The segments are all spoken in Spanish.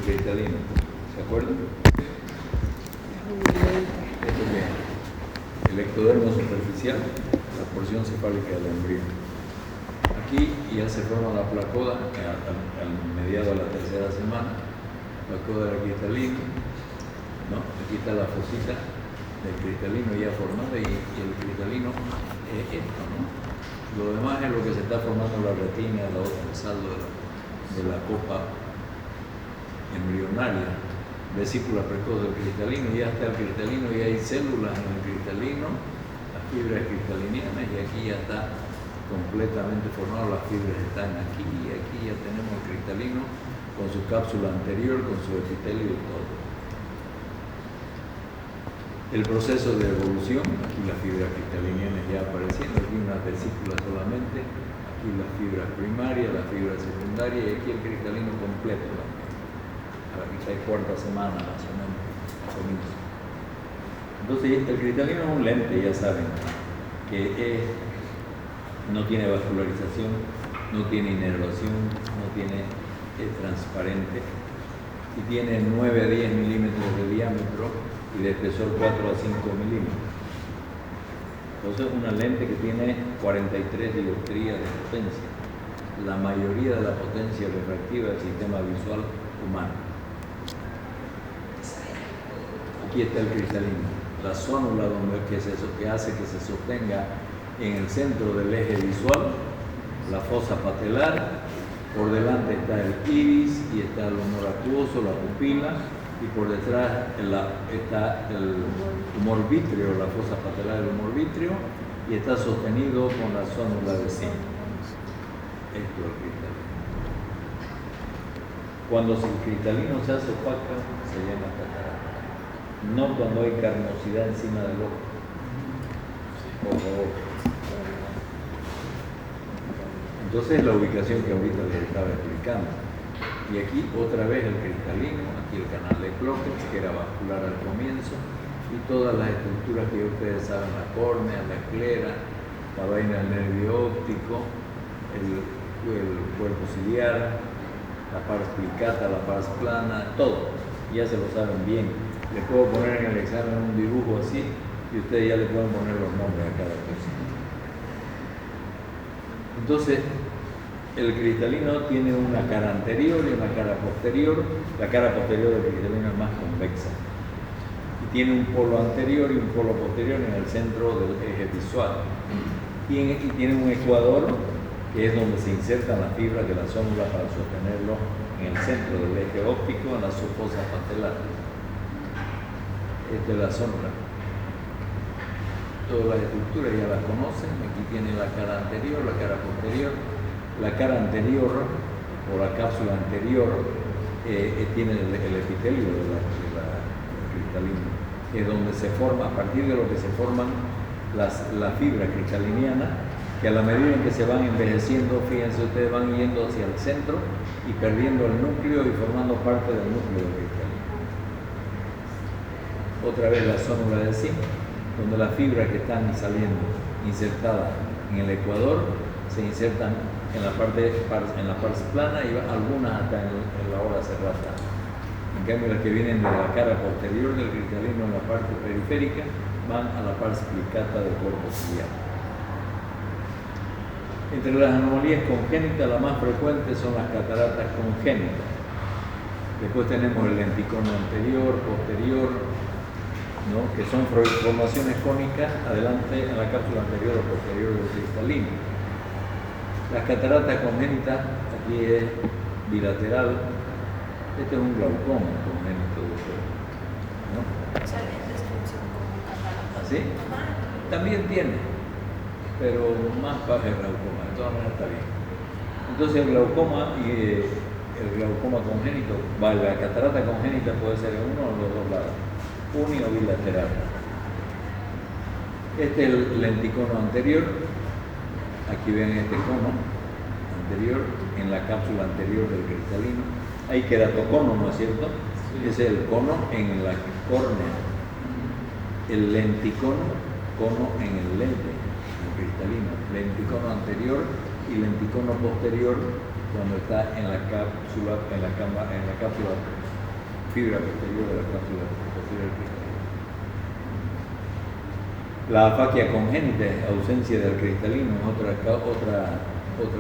cristalino. ¿Se acuerdan? Esto es el ectodermo superficial, la porción cefálica del embrión. Aquí ya se forma la placoda al mediado de la tercera semana, placoda del cristalino, ¿no? Aquí está la fosita del cristalino ya formada y el cristalino es esto, ¿no? Lo demás es lo que se está formando en la retina, el saldo de la copa embrionaria, vesícula precoz del cristalino. Ya está el cristalino y hay células en el cristalino, las fibras cristalinianas, y aquí ya está completamente formado, las fibras están aquí y aquí ya tenemos el cristalino con su cápsula anterior, con su epitelio y todo. El proceso de evolución, aquí las fibras cristalinianas ya apareciendo, aquí una vesícula solamente, aquí las fibras primarias, las fibras secundarias y aquí el cristalino completo. Aquí está en cuarta semana más o menos. Entonces el cristalino es un lente, ya saben, que no tiene vascularización, no tiene inervación, es transparente y tiene 9 a 10 milímetros de diámetro y de espesor 4 a 5 milímetros. Entonces una lente que tiene 43 dioptrías de potencia, la mayoría de la potencia refractiva del sistema visual humano. Aquí está el cristalino, la zónula que hace que se sostenga en el centro del eje visual, la fosa patelar, por delante está el iris y está el humor acuoso, la pupila, y por detrás está el humor vítreo, la fosa patelar del humor vítreo, y está sostenido con la zónula de zinc. Esto es el cristalino. Cuando el cristalino se hace opaco, se llama catarata. No cuando hay carnosidad encima del ojo. Por favor. Entonces la ubicación que ahorita les estaba explicando. Y aquí otra vez el cristalino, aquí el canal de Clopens, que era vascular al comienzo, y todas las estructuras que ustedes saben, la córnea, la esclera, la vaina del nervio óptico, el cuerpo ciliar, la pars plicata, la pars plana, todo. Ya se lo saben bien. Les puedo poner en el examen un dibujo así y ustedes ya le pueden poner los nombres a cada cosa. Entonces, el cristalino tiene una cara anterior y una cara posterior. La cara posterior del cristalino es más convexa. Y tiene un polo anterior y un polo posterior en el centro del eje visual. Y tiene un ecuador, que es donde se insertan las fibras de la zónula para sostenerlo en el centro del eje óptico, en la fosa patelar. Esta es la zónula. Todas las estructuras ya las conocen. Aquí tienen la cara anterior, la cara posterior. La cara anterior o la cápsula anterior tiene el epitelio del cristalino, es donde se forma, a partir de lo que se forman las fibras cristalinianas, que a la medida en que se van envejeciendo, fíjense ustedes, van yendo hacia el centro y perdiendo el núcleo y formando parte del núcleo del cristalino. Otra vez la zónula de zinc, donde las fibras que están saliendo insertadas en el ecuador se insertan en la parte plana y algunas hasta en la hora serrata. En cambio, las que vienen de la cara posterior del cristalino en la parte periférica van a la pars plicata del cuerpo ciliar. Entre las anomalías congénitas, las más frecuentes son las cataratas congénitas. Después tenemos el lenticono anterior, posterior, ¿no? Que son formaciones cónicas adelante en la cápsula anterior o posterior del cristalino. Las cataratas congénitas, aquí es bilateral. Este es un glaucoma congénito, ¿no? ¿Sabes descripción como catarata? ¿Así? También tiene, pero más baja el glaucoma, de todas maneras está bien. Entonces el glaucoma y el glaucoma congénito, la catarata congénita puede ser en uno o los dos lados, uni o bilateral. Este es el lenticono anterior. Aquí ven este cono anterior en la cápsula anterior del cristalino. Hay queratocono, ¿no es cierto? Sí. Ese es el cono en la córnea. El lenticono, cono en el lente, el cristalino. Lenticono anterior y lenticono posterior cuando está en la cápsula fibra posterior de la cápsula posterior del cristalino. La afaquia congénita, ausencia del cristalino, es otra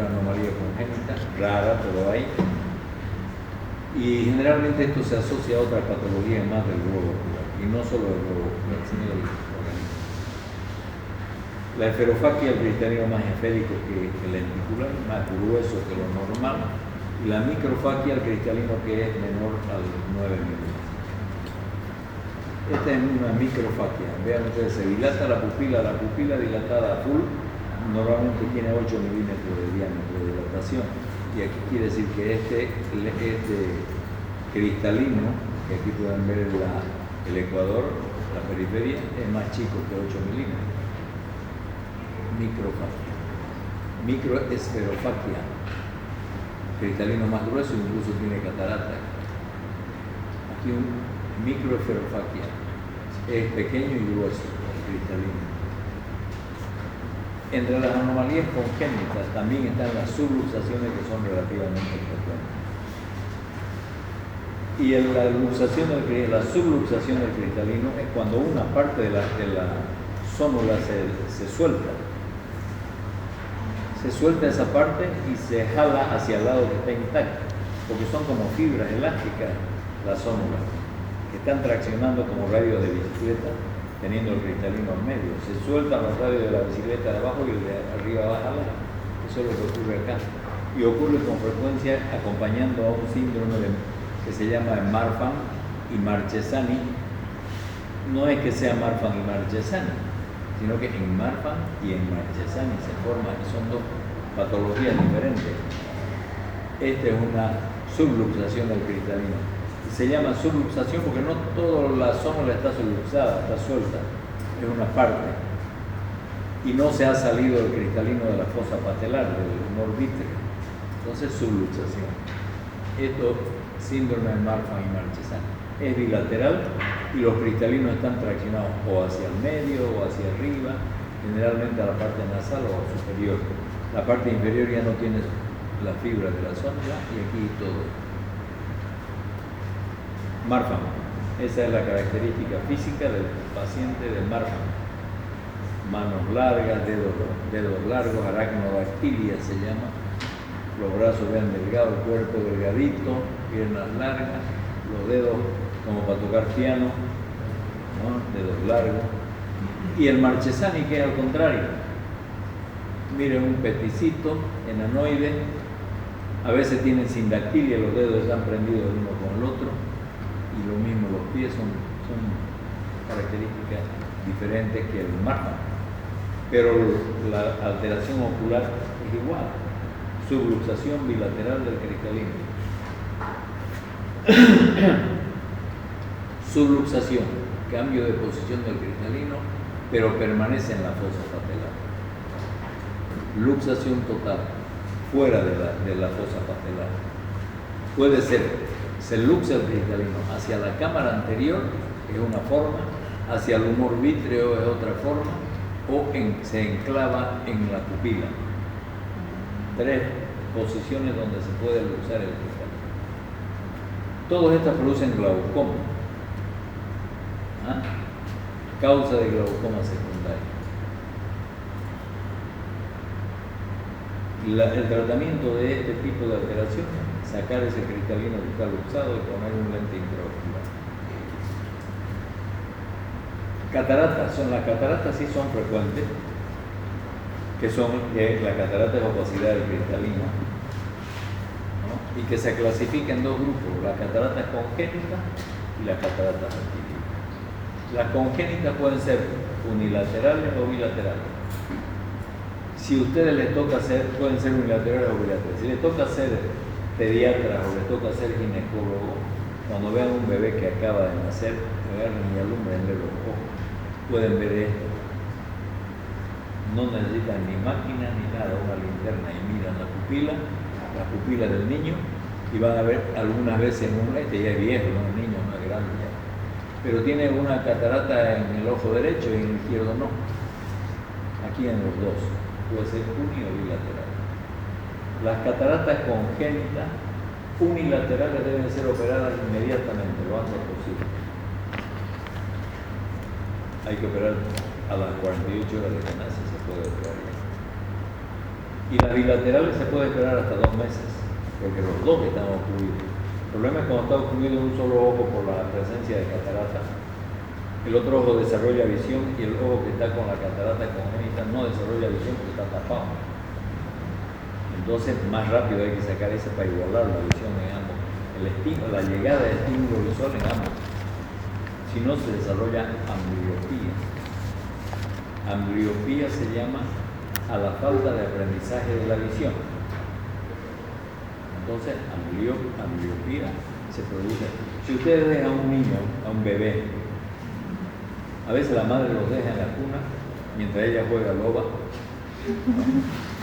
anomalía congénita, rara, pero hay. Y generalmente esto se asocia a otra patología más del globo ocular, y no solo del globo ocular, sino del organismo. La esferofaquia, el cristalino más esférico que el lenticular, más grueso que lo normal, y la microfaquia, el cristalino que es menor al 9 milímetros. Esta es una microfaquia. Vean ustedes, se dilata la pupila dilatada a full, normalmente tiene 8 milímetros de diámetro de dilatación. Y aquí quiere decir que este cristalino, que aquí pueden ver el ecuador, la periferia, es más chico que 8 milímetros. Microfaquia. Microesferofaquia. Cristalino más grueso, incluso tiene catarata. Aquí un microesferofaquia. Es pequeño y grueso, cristalino. Entre las anomalías congénitas también están las subluxaciones que son relativamente frecuentes. Y la subluxación del cristalino es cuando una parte de la zónula se suelta. Se suelta esa parte y se jala hacia el lado que está intacto, porque son como fibras elásticas las zónulas, que están traccionando como radios de bicicleta, teniendo el cristalino en medio. Se sueltan los radios de la bicicleta de abajo y el de arriba va a jalar. Eso es lo que ocurre acá. Y ocurre con frecuencia acompañando a un síndrome que se llama Marfan y Marchesani. No es que sea Marfan y Marchesani, sino que en Marfan y en Marchesani se forman, y son dos patologías diferentes. Esta es una subluxación del cristalino. Se llama subluxación porque no toda la zónula está subluxada, está suelta, es una parte. Y no se ha salido el cristalino de la fosa patelar, del humor vítreo. Entonces, subluxación. Esto, síndrome de Marfan y Marchesani, es bilateral y los cristalinos están traccionados o hacia el medio o hacia arriba, generalmente a la parte nasal o superior. La parte inferior ya no tiene la fibra de la zónula y aquí todo. Marfan, esa es la característica física del paciente de Marfan. Manos largas, dedos largos, aracnodactilia se llama. Los brazos vean delgados, el cuerpo delgadito, piernas largas, los dedos como para tocar piano, ¿no? Dedos largos. Y el Marchesani, que es al contrario. Miren, un peticito enanoide, a veces tienen sindactilia, los dedos están prendidos el uno con el otro. Y lo mismo, los pies son características diferentes que el Marfan, pero la alteración ocular es igual, subluxación bilateral del cristalino. Subluxación, cambio de posición del cristalino, pero permanece en la fosa patelar. Luxación total, fuera de la fosa patelar. Puede ser, se luxa el cristalino hacia la cámara anterior, es una forma, hacia el humor vítreo es otra forma, o se enclava en la pupila. 3 posiciones donde se puede luxar el cristalino. Todas estas producen glaucoma. Causa de glaucoma secundario. El tratamiento de este tipo de alteraciones, sacar ese cristalino que está luxado y poner un lente intraocular. Cataratas, las cataratas sí son frecuentes, que la catarata es opacidad del cristalino, ¿no? Y que se clasifica en 2 grupos, la catarata congénita y la catarata artificial. Las congénitas pueden ser unilaterales o bilaterales. Si a ustedes les toca hacer, pueden ser unilaterales o bilaterales. Si les toca ser pediatra o les toca ser ginecólogo, cuando vean un bebé que acaba de nacer, agarren y alúmbrenle los ojos. Pueden ver esto. No necesitan ni máquina ni nada, una linterna, y miran la pupila del niño, y van a ver algunas veces ya es viejo, ¿no? El niño no es grande ya, pero tiene una catarata en el ojo derecho y en el izquierdo no. Aquí en los dos puede ser uni o bilateral. Las cataratas congénitas unilaterales deben ser operadas inmediatamente, lo antes posible. Hay que operar a las 48 horas de que nace, se puede operar ya. Y las bilaterales se puede esperar hasta 2 meses, porque los dos están ocluidos. El problema es cuando está ocluido un solo ojo por la presencia de catarata. El otro ojo desarrolla visión y el ojo que está con la catarata congénita no desarrolla visión porque está tapado. Entonces, más rápido hay que sacar ese para igualar la visión en ambos. La llegada del estímulo visual en ambos. Si no, se desarrolla ambliopía. Ambliopía se llama a la falta de aprendizaje de la visión. Entonces, ambliopía se produce. Si ustedes dejan a un niño, a un bebé, a veces la madre los deja en la cuna mientras ella juega loba,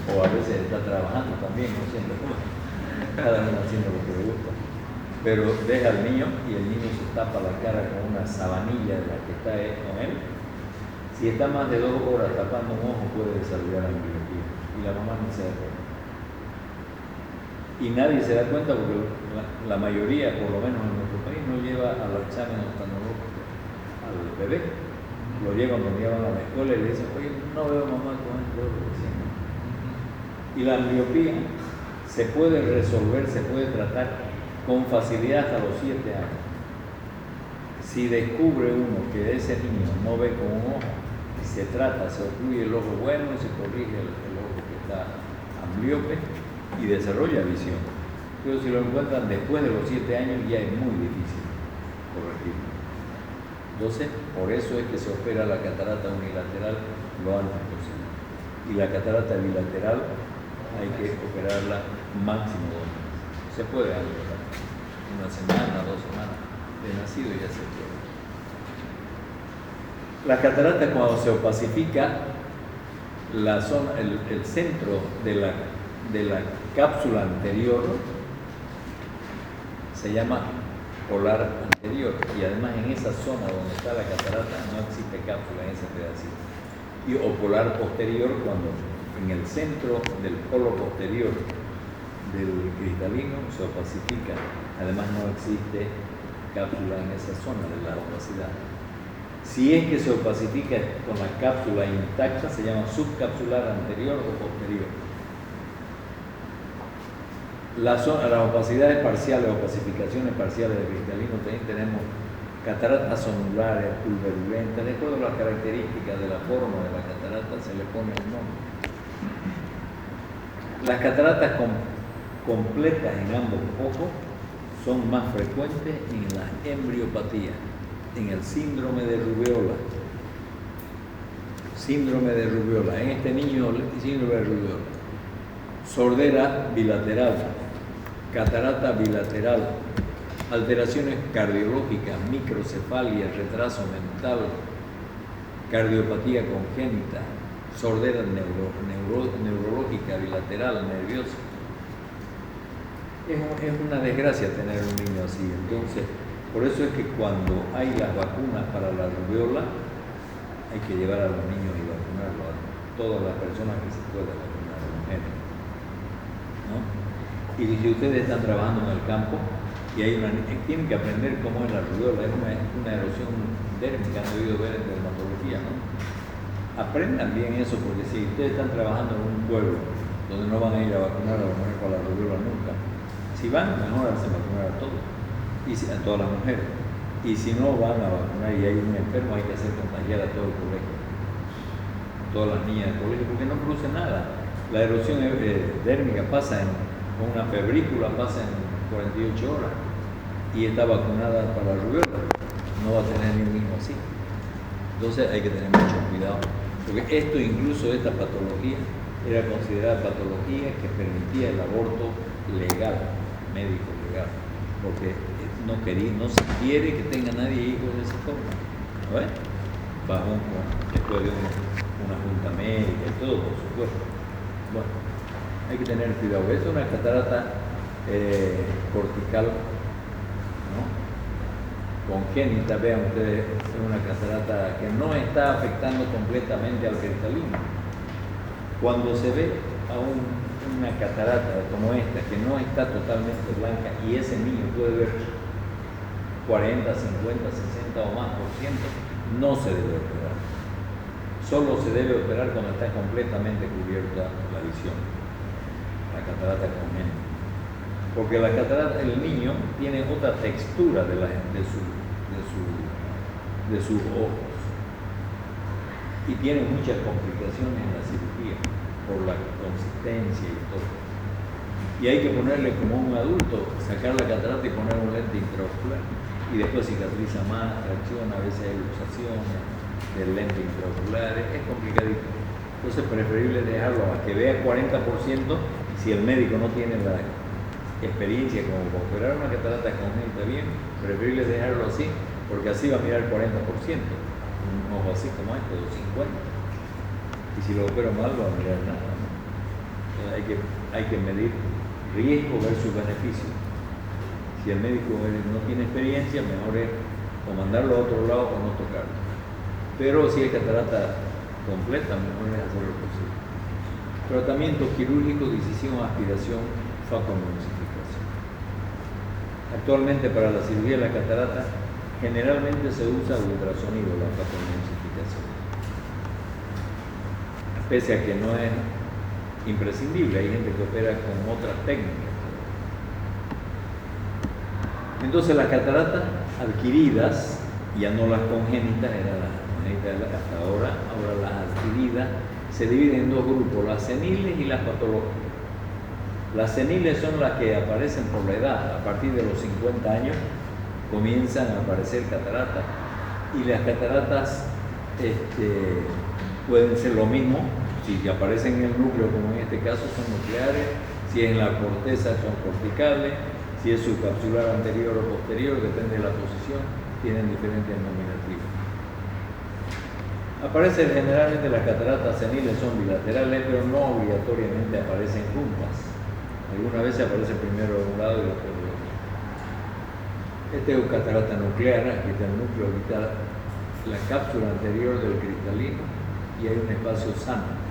o a veces está trabajando también, no siempre, cada uno haciendo lo que le gusta. Pero deja al niño y el niño se tapa la cara con una sabanilla de la que está con él. Si está más de 2 horas tapando un ojo, puede desarrollar ambliopía. Y la mamá no se da cuenta. Y nadie se da cuenta porque la mayoría, por lo menos en nuestro país, no lleva al examen oftalmológico al bebé. Lo llevan cuando llevan a la escuela y le dicen, oye, no veo mamá con esto. Y la ambliopía se puede resolver, se puede tratar con facilidad hasta los 7 años. Si descubre uno que ese niño no ve con un ojo, se trata, se ocluye el ojo bueno y se corrige el ojo que está ambliope y desarrolla visión. Pero si lo encuentran después de los 7 años ya es muy difícil corregirlo. Entonces, por eso es que se opera la catarata unilateral lo antes posible. Y la catarata bilateral hay que operarla máximo 2 meses. Se puede antes, 1 semana, 2 semanas de nacido ya se puede. La catarata, cuando se opacifica la zona, el centro de la cápsula anterior, se llama polar anterior, y además en esa zona donde está la catarata no existe cápsula en ese pedacito. Y o polar posterior, cuando en el centro del polo posterior del cristalino se opacifica, además no existe cápsula en esa zona de la opacidad. Si es que se opacifica con la cápsula intacta, se llama subcapsular anterior o posterior. Las opacidades parciales, opacificaciones parciales del cristalino, también tenemos cataratas sonulares, pulverulentas. De acuerdo a las características de la forma de la catarata, se le pone un nombre. Las cataratas completas en ambos ojos son más frecuentes en la embriopatía, en el síndrome de rubeola. Síndrome de rubeola. En este niño, síndrome de rubeola. Sordera bilateral, catarata bilateral, alteraciones cardiológicas, microcefalia, retraso mental, cardiopatía congénita, sordera neurológica bilateral, nerviosa. Es una desgracia tener un niño así. Entonces, por eso es que cuando hay las vacunas para la rubeola, hay que llevar a los niños y vacunarlos, a todas las personas que se puedan vacunar, a los mujeres, ¿no? Y si ustedes están trabajando en el campo y tienen que aprender cómo es la rubeola, es una erosión dérmica, han debido ver en dermatología, ¿no? Aprendan bien eso, porque si ustedes están trabajando en un pueblo donde no van a ir a vacunar a las mujeres para la rubeola nunca, si van, mejor hacen vacunar a todos, y a todas las mujeres. Y si no van a vacunar y hay un enfermo, hay que hacer contagiar a todo el colegio, a todas las niñas del colegio, porque no produce nada. La erosión dérmica pasa con una febrícula, pasa en 48 horas, y está vacunada para la rubeola, no va a tener ni un hijo así. Entonces hay que tener mucho cuidado, porque esta patología era considerada patología que permitía el aborto legal, médico legal, porque no se quiere que tenga nadie hijos de esa forma, ¿no ves? Después de una junta médica y todo, por supuesto. Bueno, hay que tener cuidado. Esto es una catarata cortical, ¿no? Congénita, vean ustedes, es una catarata que no está afectando completamente al cristalino. Cuando se ve a un una catarata como esta, que no está totalmente blanca, y ese niño puede ver 40, 50, 60 o más por ciento, no se debe operar. Solo se debe operar cuando está completamente cubierta la visión, la catarata congénita. Porque la catarata, el niño tiene otra textura de sus ojos y tiene muchas complicaciones en la cirugía por la consistencia y todo. Y hay que ponerle como un adulto, sacar la catarata y poner un lente intraocular. Y después cicatriza más, tracciona, a veces hay luxaciones del lente intraocular, es complicadito. Entonces es preferible dejarlo a que vea 40%, si el médico no tiene la experiencia como para operar una catarata congénita bien, preferible dejarlo así, porque así va a mirar 40%, un ojo así como este, o 50%. Y si lo opero mal, va a mirar nada, ¿no? Entonces hay que medir riesgo versus beneficio. Si el médico no tiene experiencia, mejor es o mandarlo a otro lado o no tocarlo. Pero si hay catarata completa, mejor es hacer lo posible. Tratamiento quirúrgico, decisión, aspiración, fotoemulsificación. Actualmente para la cirugía de la catarata generalmente se usa ultrasonido, la fotoemulsificación. Pese a que no es imprescindible, hay gente que opera con otras técnicas. Entonces las cataratas adquiridas, ya no las congénitas, eran las congénitas hasta ahora las adquiridas se dividen en dos grupos, las seniles y las patológicas. Las seniles son las que aparecen por la edad, a partir de los 50 años comienzan a aparecer cataratas, y las cataratas pueden ser lo mismo, si aparecen en el núcleo, como en este caso son nucleares, si es en la corteza son corticales, si es subcapsular anterior o posterior, depende de la posición, tienen diferentes nominativos. Aparecen generalmente las cataratas seniles, son bilaterales, pero no obligatoriamente aparecen juntas. Algunas veces aparece primero de un lado y después del otro. Este es una catarata nuclear, aquí está el núcleo, aquí está la cápsula anterior del cristalino y hay un espacio sano.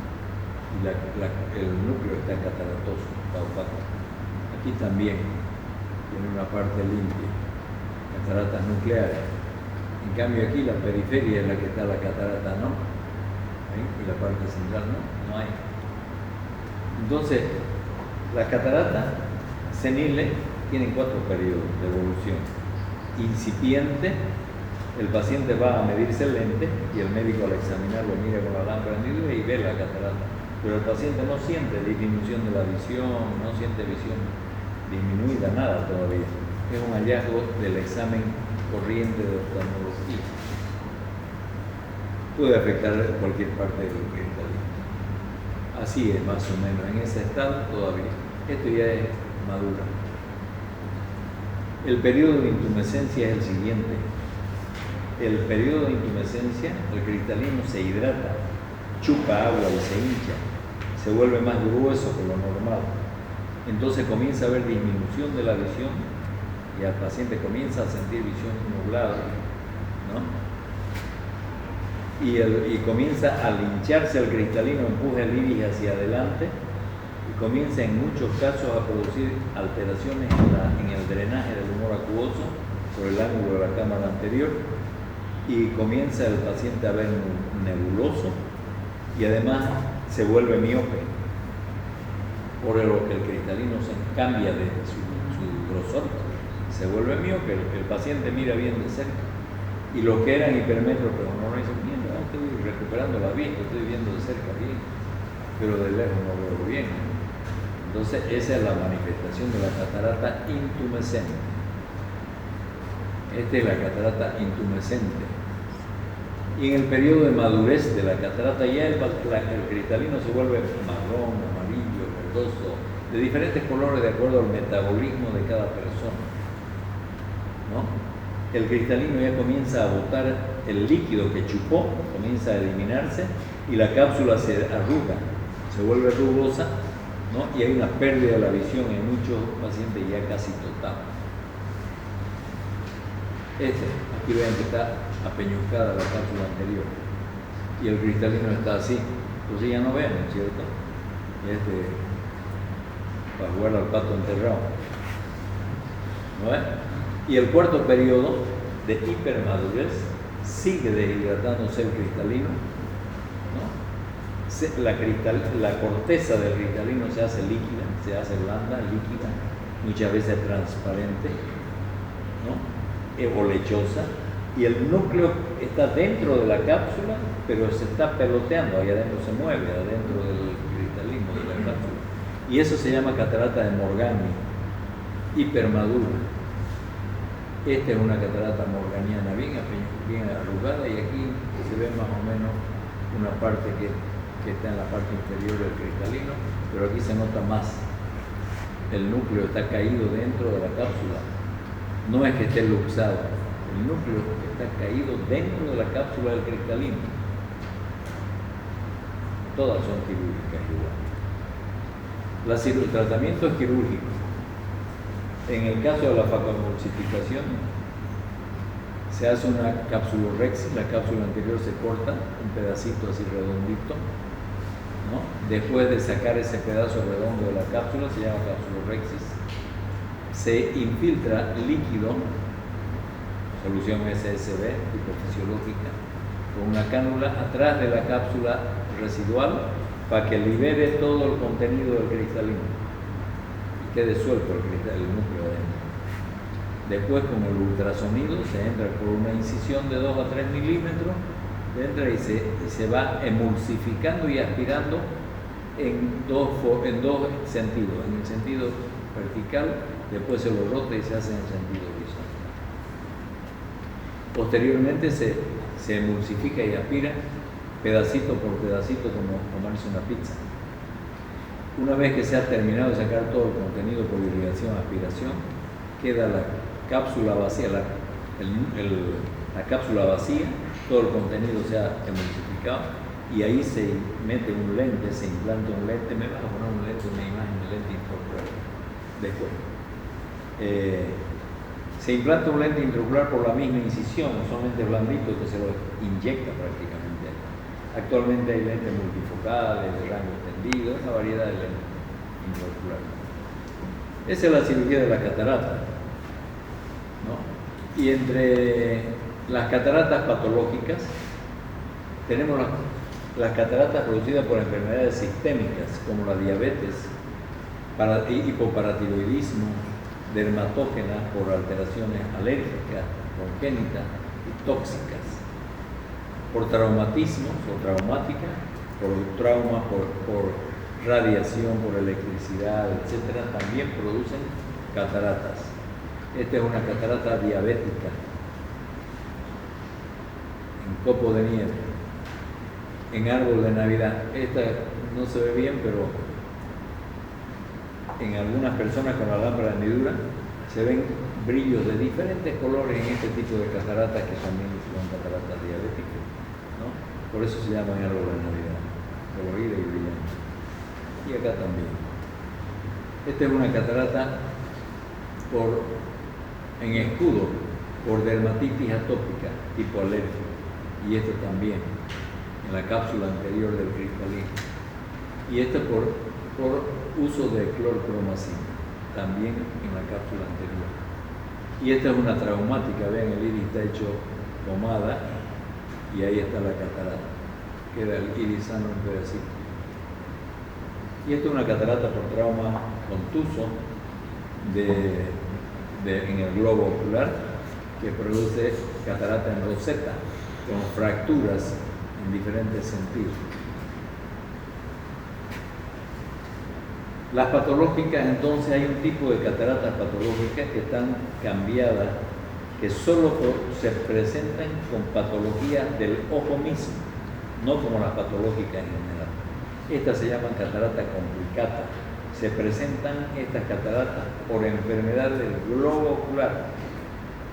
Y el núcleo está cataratoso, está opaco. Aquí también tiene una parte limpia, cataratas nucleares. En cambio aquí la periferia es la que está la catarata, ¿no? ¿Sí? Y la parte central no hay. Entonces, las cataratas seniles tienen 4 periodos de evolución. Incipiente, el paciente va a medirse el lente y el médico al examinarlo mira con la lámpara encendida y ve la catarata. Pero el paciente no siente disminución de la visión, no siente visión disminuida, nada todavía. Es un hallazgo del examen corriente de oftalmología. Puede afectar cualquier parte del cristalino. Así es, más o menos, en ese estado todavía. Esto ya es madura. El periodo de intumescencia es el siguiente. El periodo de intumescencia, el cristalino se hidrata, chupa agua y se hincha, se vuelve más grueso que lo normal. Entonces comienza a haber disminución de la visión y el paciente comienza a sentir visión nublada, ¿no? Y comienza al hincharse el cristalino, empuja el iris hacia adelante y comienza en muchos casos a producir alteraciones en el drenaje del humor acuoso por el ángulo de la cámara anterior, y comienza el paciente a ver nebuloso y además se vuelve miope, por lo que el cristalino se cambia de su grosor, se vuelve miope, el paciente mira bien de cerca, y los que eran hipermétropes no dicen, mira, estoy recuperando la vista, estoy viendo de cerca bien, pero de lejos no veo bien. Entonces esa es la manifestación de la catarata intumescente. Esta es la catarata intumescente. Y en el periodo de madurez de la catarata ya el cristalino se vuelve marrón, amarillo, verdoso, de diferentes colores de acuerdo al metabolismo de cada persona, ¿no? El cristalino ya comienza a botar el líquido que chupó, comienza a eliminarse y la cápsula se arruga, se vuelve rugosa, ¿no? Y hay una pérdida de la visión en muchos pacientes ya casi total. Aquí ven que está apeñuscada la cápsula anterior y el cristalino está así, entonces ya no ven, ¿cierto? para jugar al pato enterrado. ¿No es? Y el cuarto periodo de hipermadurez sigue deshidratándose el cristalino, ¿no? La corteza del cristalino se hace líquida, se hace blanda, líquida, muchas veces transparente, ¿no? O lechosa, y el núcleo está dentro de la cápsula, pero se está peloteando, ahí adentro se mueve, adentro del cristalino de la cápsula. Y eso se llama catarata de Morgani, hipermadura. Esta es una catarata morganiana bien arrugada, y aquí se ve más o menos una parte que está en la parte inferior del cristalino, pero aquí se nota más. El núcleo está caído dentro de la cápsula. No es que esté luxado, el núcleo está caído dentro de la cápsula del cristalino. Todas son quirúrgicas igual. El tratamiento es quirúrgico. En el caso de la facoemulsificación, se hace una capsulorrexis, la cápsula anterior se corta, un pedacito así redondito, ¿no? Después de sacar ese pedazo redondo de la cápsula, se llama capsulorrexis, se infiltra líquido, solución SSB, tipo fisiológica, con una cánula atrás de la cápsula residual para que libere todo el contenido del cristalino. Quede suelto el núcleo adentro. Después, con el ultrasonido, se entra por una incisión de 2 a 3 milímetros, entra y se va emulsificando y aspirando en dos sentidos. En el sentido vertical, después se lo rota y se hace en el sentido horizontal. Posteriormente se emulsifica y aspira pedacito por pedacito, como comerse una pizza. Una vez que se ha terminado de sacar todo el contenido por irrigación, aspiración, queda la cápsula vacía, la cápsula vacía, todo el contenido se ha emulsificado, y ahí se mete un lente, se implanta un lente. Me vas a poner un lente, una imagen de lente intraocular después. Se implanta un lente intraocular por la misma incisión, son lentes blanditos que se lo inyecta prácticamente. Actualmente hay lentes multifocales, de rango extendido, una variedad de lentes intraoculares. Esa es la cirugía de la catarata, ¿no? Y entre las cataratas patológicas tenemos las cataratas producidas por enfermedades sistémicas, como la diabetes, hipoparatiroidismo, dermatógenas por alteraciones alérgicas, congénitas y tóxicas, por traumatismos o traumáticas, por trauma, por radiación, por electricidad, etc., también producen cataratas. Esta es una catarata diabética, en copo de nieve, en árbol de Navidad. Esta no se ve bien, pero en algunas personas con la lámpara de hendidura se ven brillos de diferentes colores en este tipo de cataratas, que también son cataratas diabéticas, ¿no? Por eso se llaman árbol de Navidad, colorida y brillante. Y acá también. Esta es una catarata en escudo, por dermatitis atópica, tipo alérgico. Y esto también, en la cápsula anterior del cristalino. Y esto por uso de clorpromacina, también en la cápsula anterior. Y esta es una traumática, vean, el iris está hecho pomada, y ahí está la catarata. Queda el iris sano un pedacito. Y esto es una catarata por trauma contuso en el globo ocular, que produce catarata en roseta, con fracturas en diferentes sentidos. Las patológicas, entonces, hay un tipo de cataratas patológicas que están cambiadas, que solo se presentan con patologías del ojo mismo, no como las patológicas en general. Estas se llaman cataratas complicadas. Se presentan estas cataratas por enfermedad del globo ocular,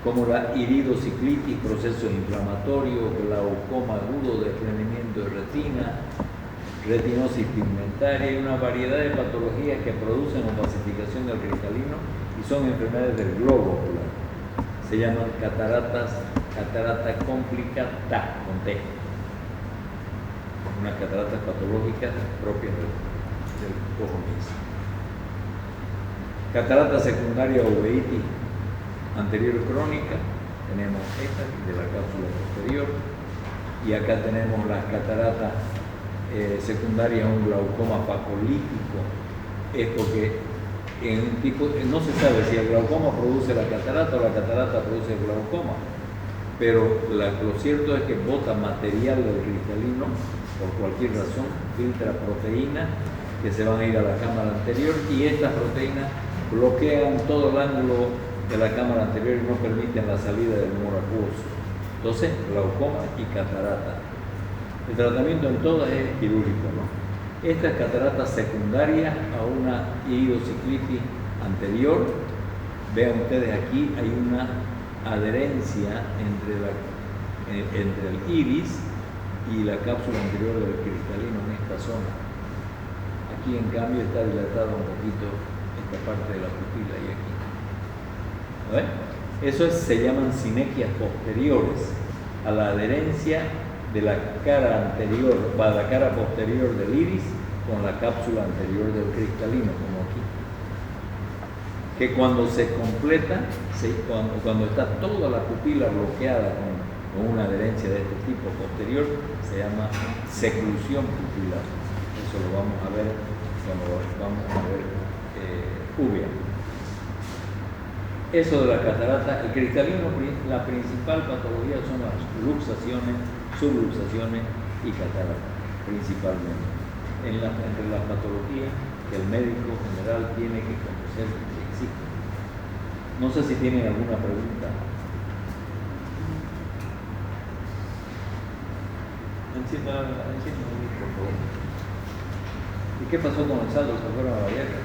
como la iridociclitis, procesos inflamatorios, glaucoma agudo, desprendimiento de retina, retinosis pigmentaria y una variedad de patologías que producen opacificación del cristalino y son enfermedades del globo ocular. Se llaman catarata complicata, con T. Unas cataratas patológicas propias del ojo mismo. Catarata secundaria o uveitis anterior crónica, tenemos esta de la cápsula posterior, y acá tenemos las cataratas secundarias a un glaucoma facolítico. Es porque en un tipo, no se sabe si el glaucoma produce la catarata o la catarata produce el glaucoma, pero lo cierto es que bota material del cristalino por cualquier razón, filtra proteínas que se van a ir a la cámara anterior, y estas proteínas bloquean todo el ángulo de la cámara anterior y no permiten la salida del humor acuoso. Entonces, glaucoma y catarata. El tratamiento en todas es quirúrgico, ¿no? Esta es catarata secundaria a una iridociclitis anterior. Vean ustedes aquí, hay una adherencia entre el iris y la cápsula anterior del cristalino en esta zona. Aquí en cambio está dilatada un poquito esta parte de la pupila y aquí. ¿Ven? Eso se llaman sinequias posteriores a la adherencia de la cara anterior, va la cara posterior del iris con la cápsula anterior del cristalino, como aquí. Que cuando se completa, cuando está toda la pupila bloqueada con una adherencia de este tipo posterior, se llama seclusión pupilar. Eso lo vamos a ver cuando vamos a ver uvea. Eso de la catarata, el cristalino, la principal patología son las luxaciones, subluxaciones y catarata, principalmente. Entre las patologías que el médico general tiene que conocer que existen. No sé si tienen alguna pregunta. Encienda por favor. ¿Y qué pasó con el saldo? ¿Se fueron a Vallarta?